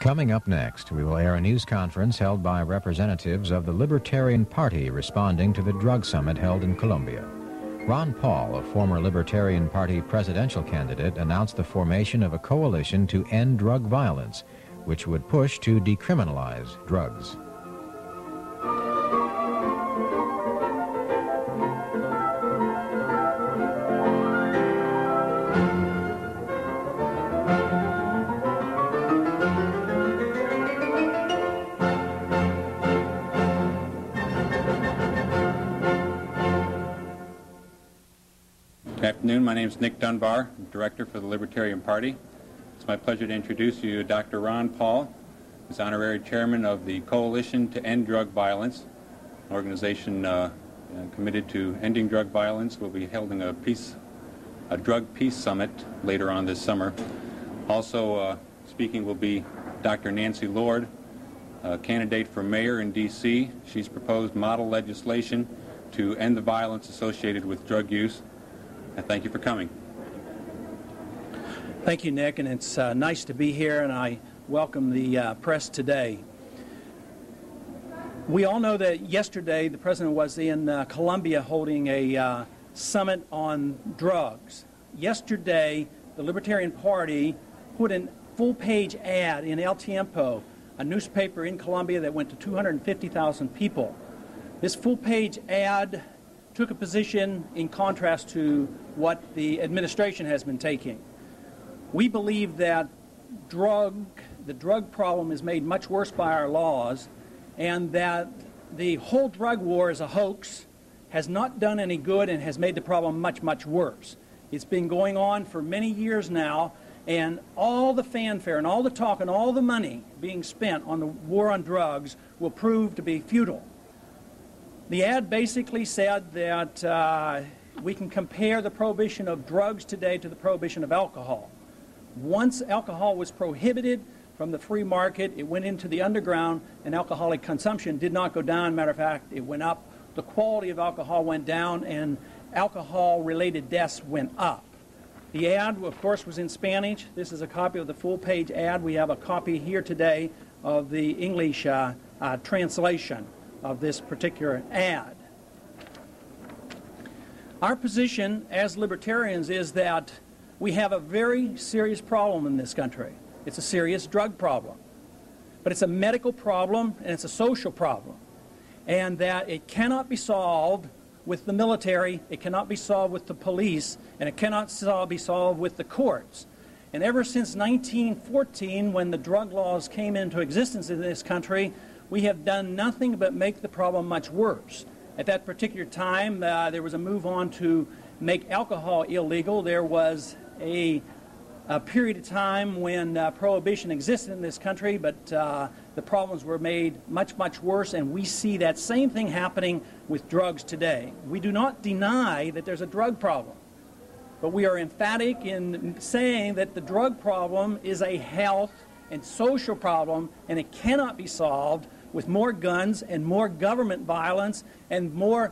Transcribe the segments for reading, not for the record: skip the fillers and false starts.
Coming up next, we will air a news conference held by representatives of the Libertarian Party responding to the drug summit held in Colombia. Ron Paul, a former Libertarian Party presidential candidate, announced the formation of a coalition to end drug violence, which would push to decriminalize drugs. Good afternoon. My name is Nick Dunbar, Director for the Libertarian Party. It's my pleasure to introduce you to Dr. Ron Paul, who's Honorary Chairman of the Coalition to End Drug Violence, an organization committed to ending drug violence. We'll be holding a drug peace summit later on this summer. Also speaking will be Dr. Nancy Lord, a candidate for mayor in D.C. She's proposed model legislation to end the violence associated with drug use. Thank you for coming. Thank you, Nick, and it's nice to be here, and I welcome the press today. We all know that yesterday the President was in Colombia holding a summit on drugs. Yesterday, the Libertarian Party put a full-page ad in El Tiempo, a newspaper in Colombia that went to 250,000 people. This full-page ad took a position in contrast to what the administration has been taking. We believe that the drug problem is made much worse by our laws, and that the whole drug war is a hoax, has not done any good, and has made the problem much, much worse. It's been going on for many years now, and all the fanfare and all the talk and all the money being spent on the war on drugs will prove to be futile. The ad basically said that we can compare the prohibition of drugs today to the prohibition of alcohol. Once alcohol was prohibited from the free market, it went into the underground, and alcoholic consumption did not go down. Matter of fact, it went up. The quality of alcohol went down, and alcohol-related deaths went up. The ad, of course, was in Spanish. This is a copy of the full-page ad. We have a copy here today of the English translation of this particular ad. Our position as libertarians is that we have a very serious problem in this country. It's a serious drug problem. But it's a medical problem and it's a social problem. And that it cannot be solved with the military, it cannot be solved with the police, and it cannot be solved with the courts. And ever since 1914, when the drug laws came into existence in this country, we have done nothing but make the problem much worse. At that particular time, there was a move on to make alcohol illegal. There was a period of time when prohibition existed in this country, but the problems were made much, much worse, and we see that same thing happening with drugs today. We do not deny that there's a drug problem, but we are emphatic in saying that the drug problem is a health and social problem, and it cannot be solved with more guns and more government violence and more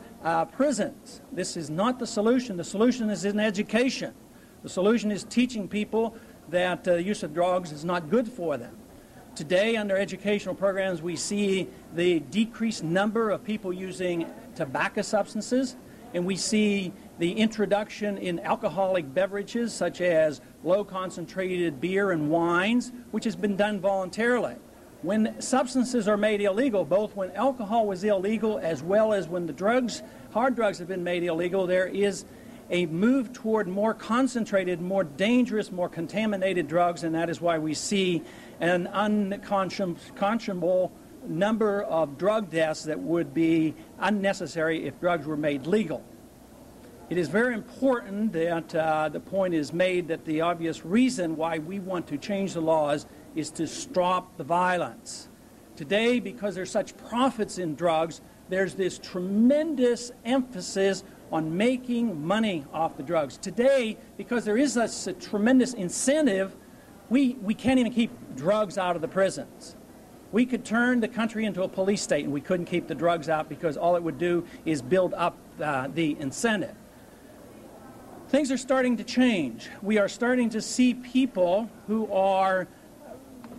prisons. This is not the solution. The solution is in education. The solution is teaching people that the use of drugs is not good for them. Today, under educational programs, we see the decreased number of people using tobacco substances, and we see the introduction in alcoholic beverages such as low-concentrated beer and wines, which has been done voluntarily. When substances are made illegal, both when alcohol was illegal as well as when the hard drugs have been made illegal, there is a move toward more concentrated, more dangerous, more contaminated drugs, and that is why we see an unconscionable number of drug deaths that would be unnecessary if drugs were made legal. It is very important that the point is made that the obvious reason why we want to change the laws is to stop the violence. Today, because there's such profits in drugs, there's this tremendous emphasis on making money off the drugs. Today, because there is such a tremendous incentive, we can't even keep drugs out of the prisons. We could turn the country into a police state and we couldn't keep the drugs out because all it would do is build up the incentive. Things are starting to change. We are starting to see people who are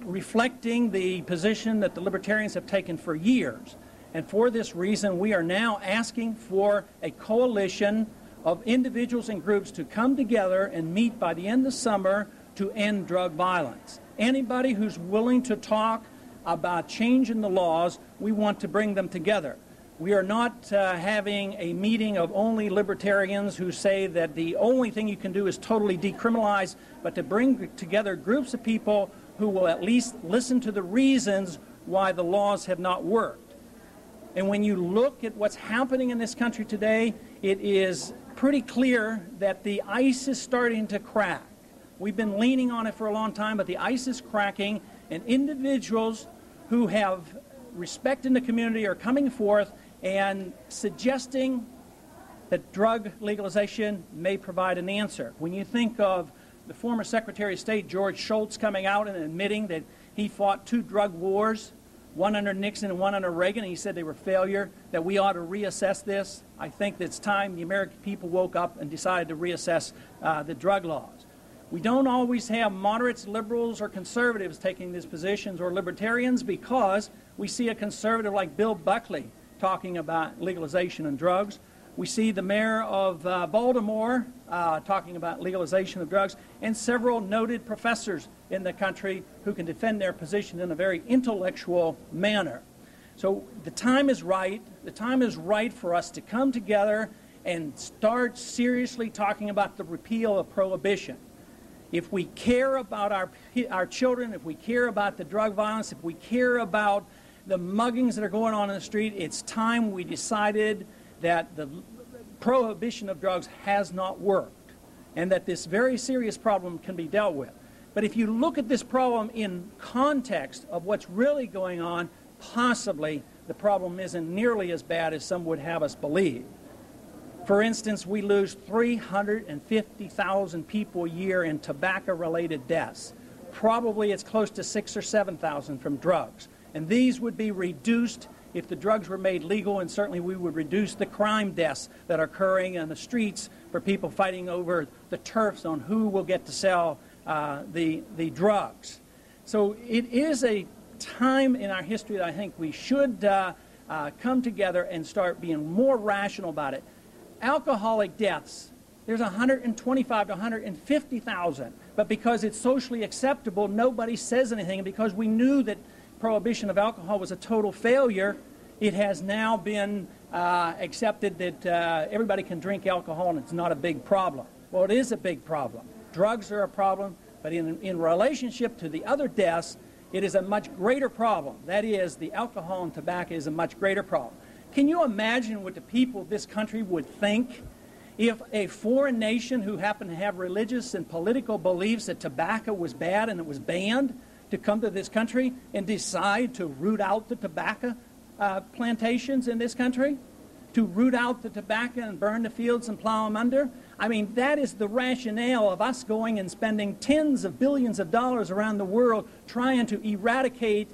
reflecting the position that the Libertarians have taken for years. And for this reason, we are now asking for a coalition of individuals and groups to come together and meet by the end of summer to end drug violence. Anybody who's willing to talk about changing the laws, we want to bring them together. We are not having a meeting of only libertarians who say that the only thing you can do is totally decriminalize, but to bring together groups of people who will at least listen to the reasons why the laws have not worked. And when you look at what's happening in this country today, it is pretty clear that the ice is starting to crack. We've been leaning on it for a long time, but the ice is cracking, and individuals who have respect in the community are coming forth and suggesting that drug legalization may provide an answer. When you think of the former Secretary of State, George Shultz, coming out and admitting that he fought 2 drug wars, one under Nixon and one under Reagan, and he said they were failure, that we ought to reassess this. I think that it's time the American people woke up and decided to reassess the drug laws. We don't always have moderates, liberals, or conservatives taking these positions, or libertarians, because we see a conservative like Bill Buckley talking about legalization of drugs. We see the mayor of Baltimore talking about legalization of drugs, and several noted professors in the country who can defend their position in a very intellectual manner. So the time is right. The time is right for us to come together and start seriously talking about the repeal of prohibition. If we care about our children, if we care about the drug violence, if we care about the muggings that are going on in the street, it's time we decided that the prohibition of drugs has not worked and that this very serious problem can be dealt with. But if you look at this problem in context of what's really going on, possibly the problem isn't nearly as bad as some would have us believe. For instance, we lose 350,000 people a year in tobacco-related deaths. Probably it's close to 6,000 or 7,000 from drugs. And these would be reduced if the drugs were made legal, and certainly we would reduce the crime deaths that are occurring in the streets for people fighting over the turfs on who will get to sell the drugs. So it is a time in our history that I think we should come together and start being more rational about it. Alcoholic deaths, there's 125 to 150,000, but because it's socially acceptable, nobody says anything. And because we knew that prohibition of alcohol was a total failure, it has now been accepted that everybody can drink alcohol and it's not a big problem. Well, it is a big problem. Drugs are a problem, but in relationship to the other deaths, it is a much greater problem. That is, the alcohol and tobacco is a much greater problem. Can you imagine what the people of this country would think if a foreign nation who happened to have religious and political beliefs that tobacco was bad and it was banned to come to this country and decide to root out the tobacco plantations in this country? To root out the tobacco and burn the fields and plow them under? I mean, that is the rationale of us going and spending tens of billions of dollars around the world trying to eradicate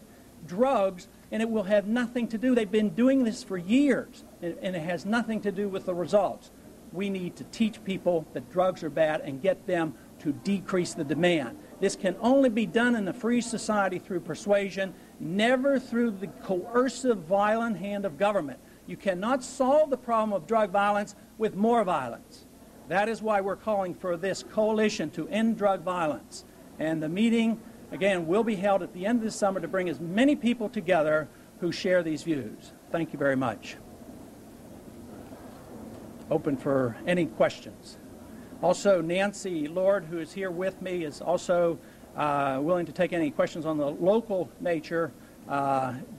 drugs, and it will have nothing to do. They've been doing this for years, and it has nothing to do with the results. We need to teach people that drugs are bad and get them to decrease the demand. This can only be done in a free society through persuasion, never through the coercive, violent hand of government. You cannot solve the problem of drug violence with more violence. That is why we're calling for this coalition to end drug violence. And the meeting, again, will be held at the end of the summer to bring as many people together who share these views. Thank you very much. Open for any questions. Also, Nancy Lord, who is here with me, is also willing to take any questions on the local nature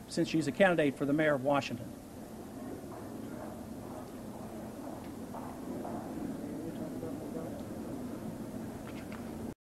since she's a candidate for the mayor of Washington.